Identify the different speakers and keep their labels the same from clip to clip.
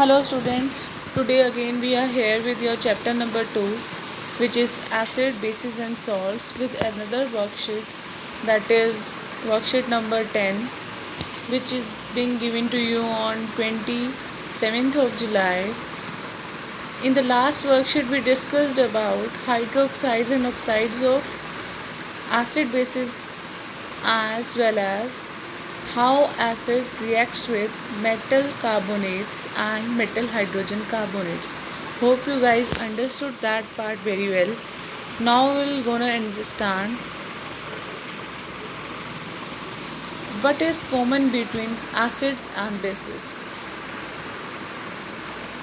Speaker 1: Hello students, today again we are here with your chapter number 2, which is acid, bases and salts, with another worksheet, that is worksheet number 10, which is being given to you on 27th of July. In the last worksheet we discussed about hydroxides and oxides of acid bases, as well as how acids reacts with metal carbonates and metal hydrogen carbonates. Hope you guys understood that part very well. Now we're gonna understand what is common between acids and bases.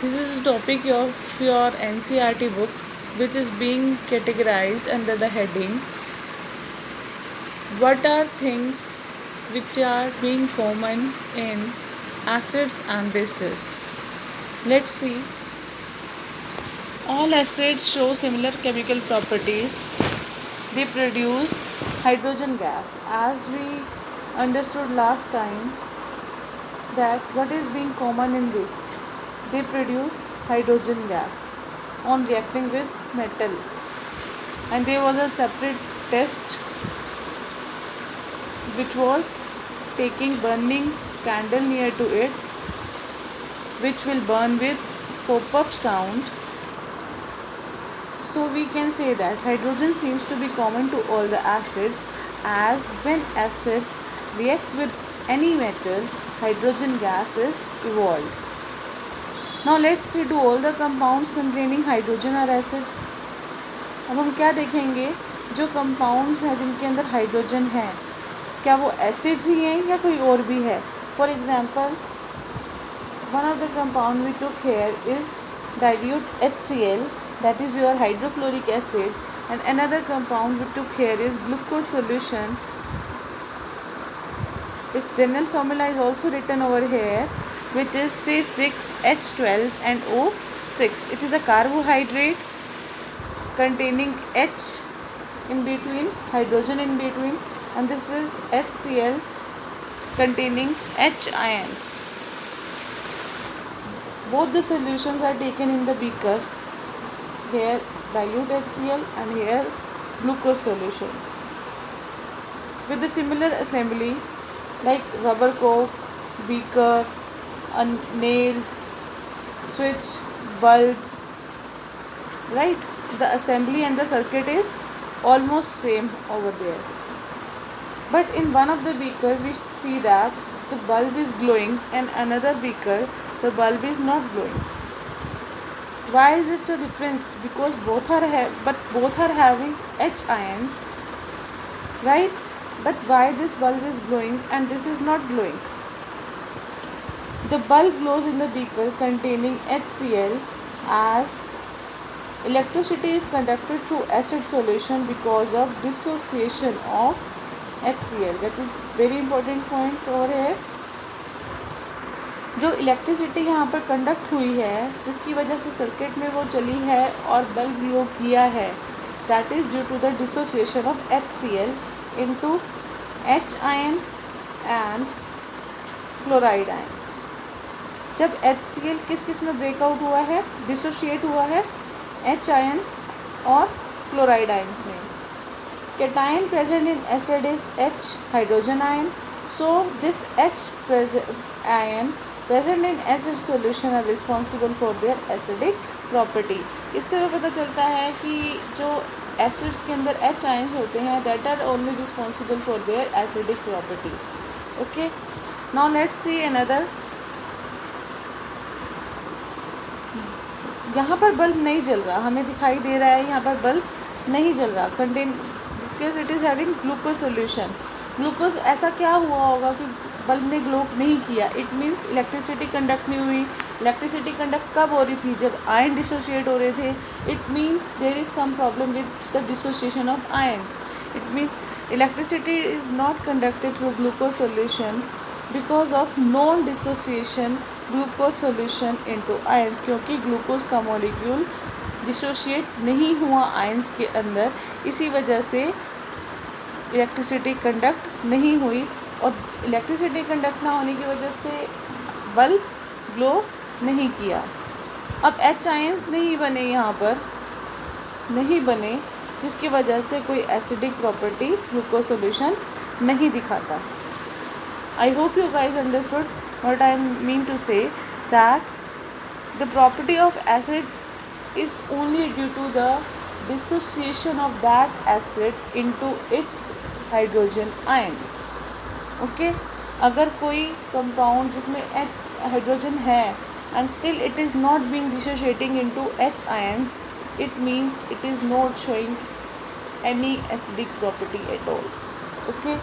Speaker 1: This is a topic of your NCERT book, which is being categorized under the heading what are things which are being common in acids and bases. Let's see. All acids show similar chemical properties. They produce hydrogen gas. As we understood last time, that what is being common in this? They produce hydrogen gas on reacting with metals. And there was a separate test which was taking burning candle near to it, which will burn with pop-up sound. So we can say that hydrogen seems to be common to all the acids, as when acids react with any metal, hydrogen gas is evolved. Now let's see, do all the compounds containing hydrogen are acids? अब हम क्या देखेंगे, जो compounds हैं जिनके अंदर hydrogen है, क्या वो एसिड्स ही हैं या कोई और भी है? For example, one of the compound we took here is dilute HCl, that is your hydrochloric acid, and another compound we took here is glucose solution. Its general formula is also written over here, which is C6H12 and O6. It is a carbohydrate containing H in between, hydrogen in between, and this is HCl containing H ions. Both the solutions are taken in the beaker. Here dilute HCl and here glucose solution. With the similar assembly like rubber cork, beaker, nails, switch, bulb, right? The assembly and the circuit is almost same over there. But in one of the beaker we see that the bulb is glowing, and another beaker the bulb is not glowing. Why is it a difference? Because both are having H ions, right? But why this bulb is glowing and this is not glowing? The bulb glows in the beaker containing HCl, as electricity is conducted through acid solution because of dissociation of HCl. That is very important point over here. जो electricity यहाँ पर conduct हुई है, जिसकी वजह से circuit में वो चली है और बल्ब ग्लो किया है, that is due to the dissociation of HCl into H ions and chloride ions. जब HCl किस किस में ब्रेकआउट हुआ है, डिसोशिएट हुआ है H आयन और क्लोराइड आयंस में. Cation present in acid is H hydrogen ion. So this H ion present in acid solution are responsible for their acidic property. इससे हमें पता चलता है कि जो एसिड्स के अंदर H आयंस होते हैं, that are only responsible for their acidic properties. Okay, now let's see another. यहाँ पर बल्ब नहीं जल रहा, हमें दिखाई दे रहा है यहाँ पर बल्ब नहीं जल रहा, because it is having glucose solution. Glucose, ऐसा क्या हुआ होगा कि बल्ब ने ग्लो नहीं किया? इट मीन्स इलेक्ट्रिसिटी कंडक्ट नहीं हुई. इलेक्ट्रिसिटी कंडक्ट कब हो रही थी? जब आयन डिसोशिएट हो रहे थे. It means there is some problem with the dissociation of ions. It means electricity is not conducted through glucose solution because of non dissociation glucose solution into ions, क्योंकि glucose का molecule dissociate नहीं हुआ ions के अंदर, इसी वजह से electricity conduct नहीं हुई, और इलेक्ट्रिसिटी कंडक्ट ना होने की वजह से बल्ब ग्लो नहीं किया। अब एच आयंस नहीं बने यहाँ पर, नहीं बने, जिसकी वजह से कोई एसिडिक प्रॉपर्टी ग्लूकोज सॉल्यूशन नहीं दिखाता। I hope you guys understood what I mean to say, that the property of acids is only due to the dissociation of that acid into its hydrogen ions. Okay? अगर कोई compound जिसमें hydrogen है and still it is not being dissociating into H ions, it means it is not showing any acidic property at all. Okay?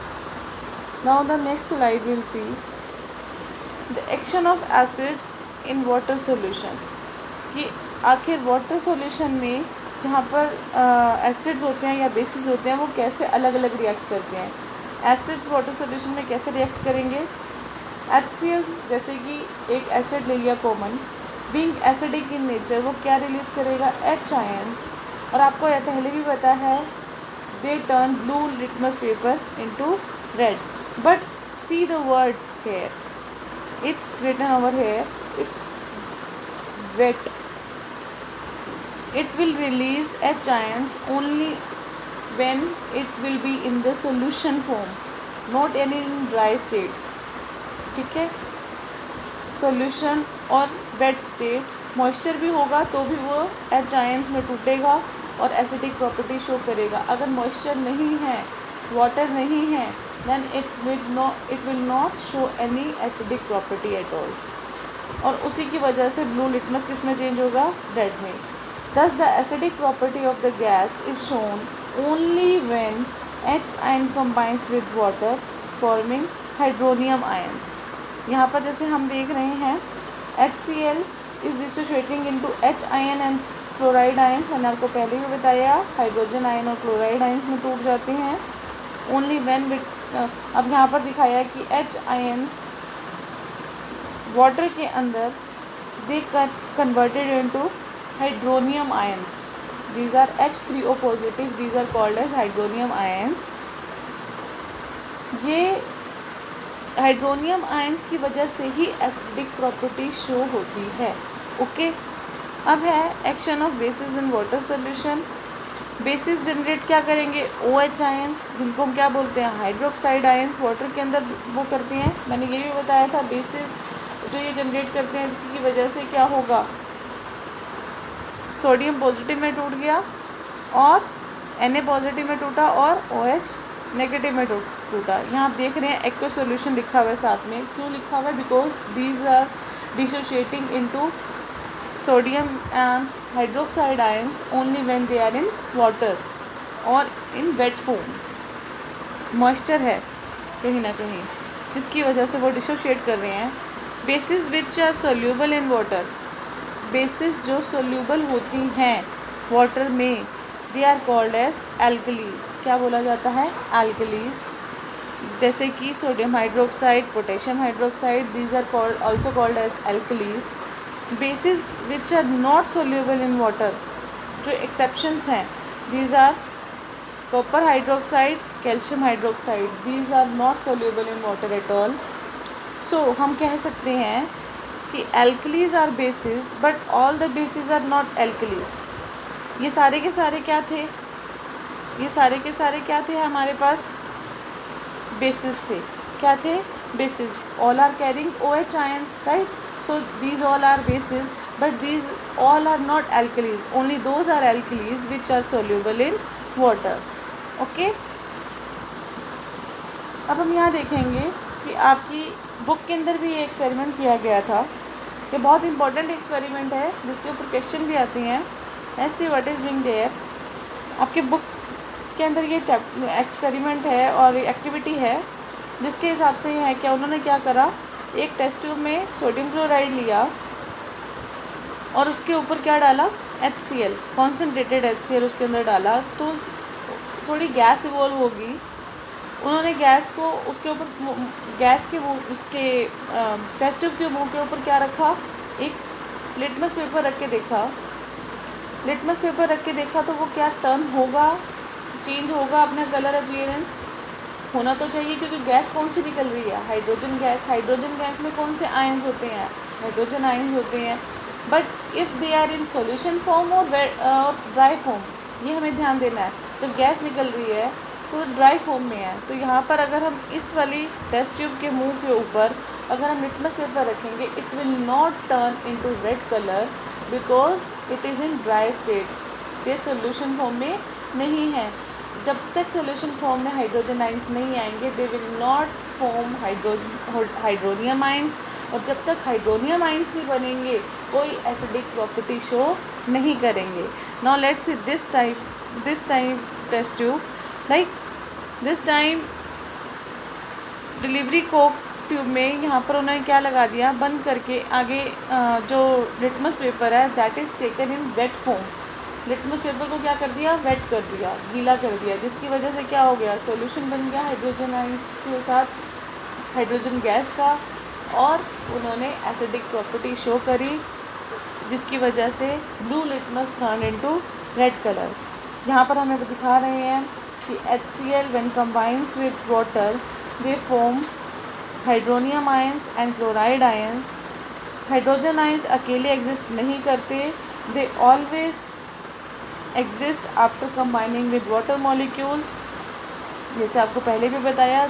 Speaker 1: Now the next slide we'll see the action of acids in water solution, कि आखिर water solution में जहाँ पर acids होते हैं या basis होते हैं वो कैसे अलग अलग रिएक्ट करते हैं। एसिड्स वाटर सॉल्यूशन में कैसे रिएक्ट करेंगे। HCl जैसे कि एक एसिड ले लिया common, being acidic in nature, वो क्या रिलीज़ करेगा, H आयंस। और आपको यह पहले भी पता है, they turn blue litmus paper into red, but see the word here, it's written over here, it's wet. It will release H ions only when it will be in the solution form, not any in dry state. ठीक है, solution और wet state, moisture भी होगा तो भी वो H ions में टूटेगा और एसिडिक प्रॉपर्टी शो करेगा। अगर मॉइस्चर नहीं है, वाटर नहीं है, then it will not show any acidic property at all. और उसी की वजह से ब्लू लिटमस किस में चेंज होगा, रेड में। Thus the acidic property of the gas is shown only when H ion combines with water forming hydronium ions. यहाँ पर जैसे हम देख रहे हैं HCl is dissociating into H ion and chloride ions, मैंने आपको पहले भी बताया हाइड्रोजन आयन और क्लोराइड आयंस में टूट जाते हैं। ओनली व्हेन विद, अब यहाँ पर दिखाया कि H आयंस वाटर के अंदर they converted into hydronium ions, these are H3O positive, these are called as hydronium ions. ये हाइड्रोनियम आयंस की वजह से ही एसिडिक प्रॉपर्टी शो होती है। ओके, अब है action of basis in water solution. Basis generate क्या करेंगे, OH आयंस, जिनको हम क्या बोलते हैं, हाइड्रोक्साइड आयंस, वाटर के अंदर वो करते हैं। मैंने ये भी बताया था बेसिस जो ये जनरेट करते हैं, जिसकी वजह से क्या होगा, सोडियम पॉजिटिव में टूट गया और Na पॉजिटिव में टूटा और OH नेगेटिव में टूटा। यहाँ आप देख रहे हैं एक्व सॉल्यूशन लिखा हुआ है साथ में, क्यों लिखा हुआ है, because these are dissociating into sodium and hydroxide ions only when they are in water or in wet form. Moisture है कहीं ना कहीं, जिसकी वजह से वो डिसोशिएट कर रहे हैं। Bases which are soluble in water, bases जो सोल्यूबल होती हैं वाटर में, they are called as alkalis. क्या बोला जाता है, एल्कलीज। जैसे कि sodium hydroxide, potassium hydroxide, these are called also called as alkalis. Bases which are not soluble in water, जो एक्सेप्शंस हैं, these are copper hydroxide, calcium hydroxide, these are not soluble in water at all. So हम कह सकते हैं कि alkalis are bases but all the bases are not alkalis. ये सारे के सारे क्या थे, ये सारे के सारे क्या थे हमारे पास, बेसिस थे। क्या थे, bases. All are carrying OH ions, right. So these all are bases, but these all are not alkalis. Only those are alkalis which are soluble in water. Okay? अब हम यहाँ देखेंगे कि आपकी बुक के अंदर भी ये एक्सपेरिमेंट किया गया था। ये बहुत इंपॉर्टेंट एक्सपेरिमेंट है जिसके ऊपर क्वेश्चन भी आते हैं। Let's see what is being there. आपके बुक के अंदर ये एक्सपेरिमेंट है और एक्टिविटी है, जिसके हिसाब से है क्या उन्होंने क्या करा, एक टेस्ट ट्यूब में सोडियम क्लोराइड लिया और उसके ऊपर क्या डाला, HCl, कॉन्सेंट्रेटेड HCl उसके अंदर डाला, तो थोड़ी गैस इवॉल्व होगी। उन्होंने गैस को उसके ऊपर, गैस के वो उसके टेस्ट ट्यूब के मुंह के ऊपर क्या रखा, एक लिटमस पेपर रख के देखा। लिटमस पेपर रख के देखा तो वो क्या टर्न होगा, चेंज होगा अपना कलर अपीयरेंस, होना तो चाहिए, क्योंकि गैस कौन सी निकल रही है, हाइड्रोजन गैस। हाइड्रोजन गैस में कौन से आयंस होते हैं, हाइड्रोजन आइंस होते हैं, but if they are in solution form और ड्राई फॉर्म, ये हमें ध्यान देना है। जब गैस निकल रही है तो ड्राई फॉर्म में है, तो यहाँ पर अगर हम इस वाली टेस्ट ट्यूब के मुंह के ऊपर अगर हम लिटमस पेपर रखेंगे, it will not turn into red colour because it is in dry state, ये सॉल्यूशन फॉर्म में नहीं है। जब तक सॉल्यूशन फॉर्म में हाइड्रोजन आइंस नहीं आएंगे, they will not form hydronium ions, और जब तक हाइड्रोनियम आइंस नहीं बनेंगे कोई एसिडिक प्रॉपर्टी शो नहीं करेंगे। Now let's see this time test tube, like this time delivery coke tube में यहाँ पर उन्होंने क्या लगा दिया, बंद करके आगे जो लिटमस पेपर है that is taken in wet form, litmus paper को क्या कर दिया, वेट कर दिया, गीला कर दिया, जिसकी वजह से क्या हो गया, सॉल्यूशन बन गया हाइड्रोजन आइंस के साथ हाइड्रोजन गैस का, और उन्होंने एसिडिक प्रॉपर्टी शो करी, जिसकी वजह से blue litmus turn into red colour. यहाँ पर हमें दिखा रहे हैं कि HCl when combines with water they form hydronium ions and chloride ions. Hydrogen ions अकेले एग्जिस्ट नहीं करते, they always exist after combining with water molecules, जैसे आपको पहले भी बताया,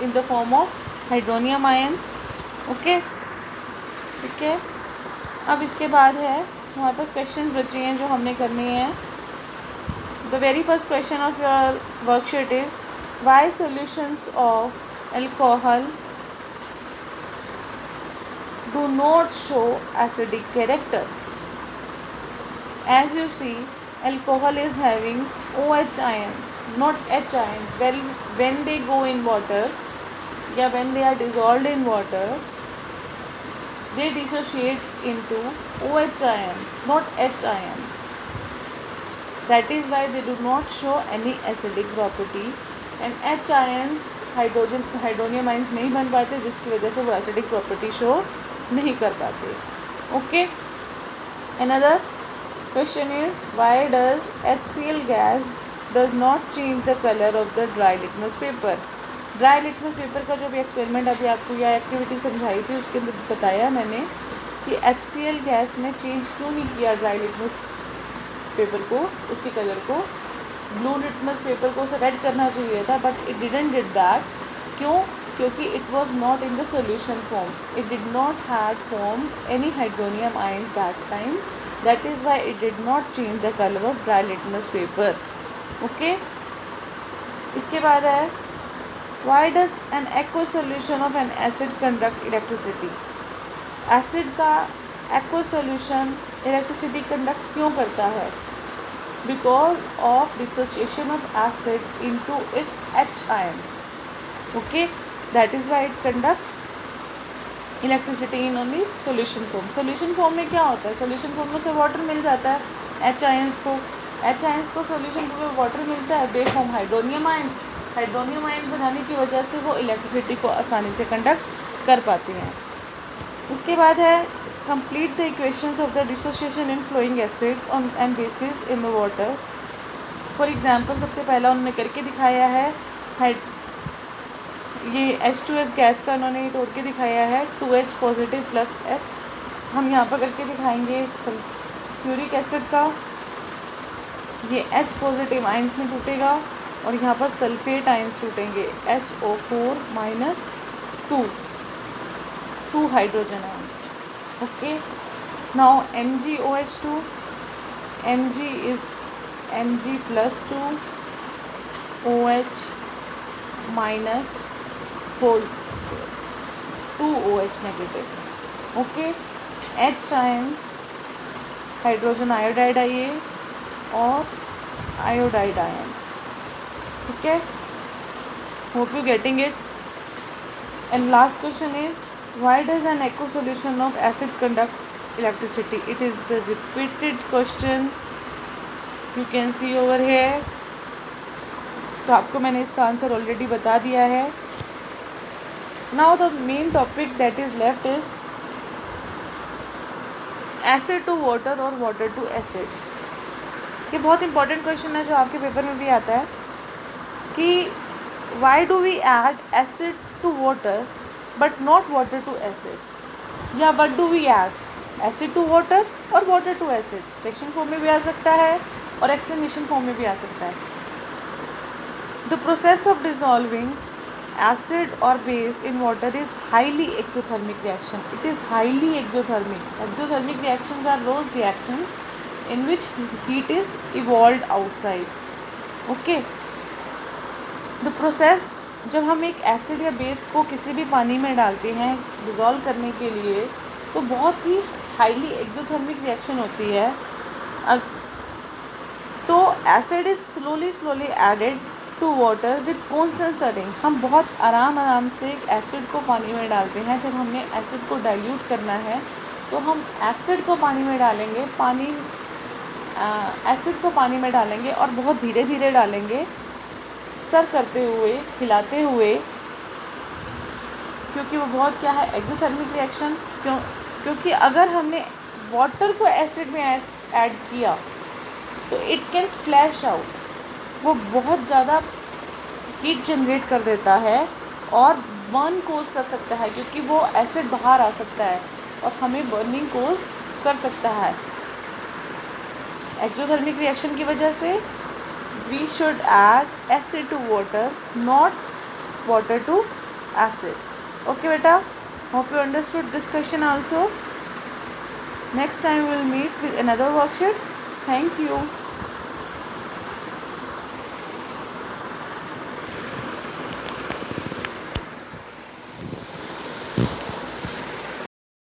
Speaker 1: in the form of hydronium ions. Okay, ठीक है। अब इसके बाद है हमारे पास क्वेश्चंस बचे हैं जो हमने करने हैं। The very first question of your worksheet is why solutions of alcohol do not show acidic character. As you see, alcohol is having OH ions, not H ions. When they go in water, yeah, when they are dissolved in water, they dissociates into OH ions, not H ions. That is why they do not show any acidic property. And H ions, hydronium ions नहीं बन पाते, जिसकी वजह से वो acidic property show नहीं कर पाते। Okay, another question is why does HCl gas does not change the colour of the dry litmus paper. Dry litmus paper का जो भी एक्सपेरिमेंट अभी आपको या एक्टिविटी समझाई थी उसके अंदर बताया मैंने कि HCl गैस ने चेंज क्यों नहीं किया ड्राई लिटमस पेपर को, उसके कलर को। ब्लू लिटमस पेपर को उसे रेड करना चाहिए था, but it didn't did that. क्यों? क्योंकि it was not in the solution form, it did not had form any hydronium ions that time, that is why it did not change the colour of dry litmus paper. Okay, इसके बाद है why does an aqueous solution of an acid conduct electricity. Acid का aqueous solution electricity conduct क्यों करता है? because of dissociation of acid into its H ions. Okay, that is why it conducts electricity in only solution form. Solution form में क्या होता है? Solution form में से water मिल जाता है H ions को, H ions को solution form में water मिलता है, they form hydronium ions. Hydronium ion बनाने की वजह से वो electricity को आसानी से conduct कर पाते हैं। इसके बाद है complete the equations of the dissociation in flowing acids on and bases in the water. For example, सबसे पहला उन्होंने करके दिखाया है ये H2S गैस का उन्होंने तोड़ के दिखाया है 2H पॉजिटिव प्लस S। हम यहाँ पर करके दिखाएंगे सल्फ्यूरिक एसिड का, ये H पॉजिटिव आइंस में टूटेगा और यहाँ पर सल्फेट आइंस टूटेंगे SO4 minus 2 hydrogen ions. Okay, now MgOH2, Mg is Mg plus 2 OH minus whole 2 OH negative. Okay, H ions hydrogen iodide आइए और आयोडाइड आयंस। ठीक है, hope you getting it. And last question is why does an aqueous solution of acid conduct electricity? It is the repeated question, you can see over here. तो आपको मैंने इसका answer already बता दिया है। Now the main topic that is left is acid to water और water to acid. ये बहुत इंपॉर्टेंट क्वेश्चन है जो आपके पेपर में भी आता है कि why do we add acid to water but not water to acid. या what do we add, acid to water और water to acid. Reaction form में भी आ सकता है और एक्सप्लेनेशन फॉर्म में भी आ सकता है। The process of dissolving acid or base in water is highly exothermic reaction. It is highly exothermic. Exothermic reactions are those reactions in which heat is evolved outside. Okay. The process, जब हम एक acid या base को किसी भी पानी में डालते हैं डिज़ोल्व करने के लिए, तो बहुत ही हाईली एक्सोथर्मिक रिएक्शन होती है। तो acid is slowly added to water with constant stirring. हम बहुत आराम से एसिड को पानी में डालते हैं। जब हमने एसिड को डाइल्यूट करना है तो हम एसिड को पानी में डालेंगे, एसिड को पानी में डालेंगे और बहुत धीरे धीरे डालेंगे, स्टर करते हुए, हिलाते हुए, क्योंकि वो बहुत क्या है, एक्सोथर्मिक रिएक्शन। क्योंकि अगर हमने वाटर को एसिड में ऐड किया तो इट कैन स्प्लैश आउट, वो बहुत ज़्यादा हीट जनरेट कर देता है और बर्न कोज कर सकता है, क्योंकि वो एसिड बाहर आ सकता है और हमें बर्निंग कोज कर सकता है। एक्सोथर्मिक रिएक्शन की वजह से we should add acid to water, not water to acid. Okay बेटा, hope you understood this question also. Next time we will meet with another worksheet. Thank you.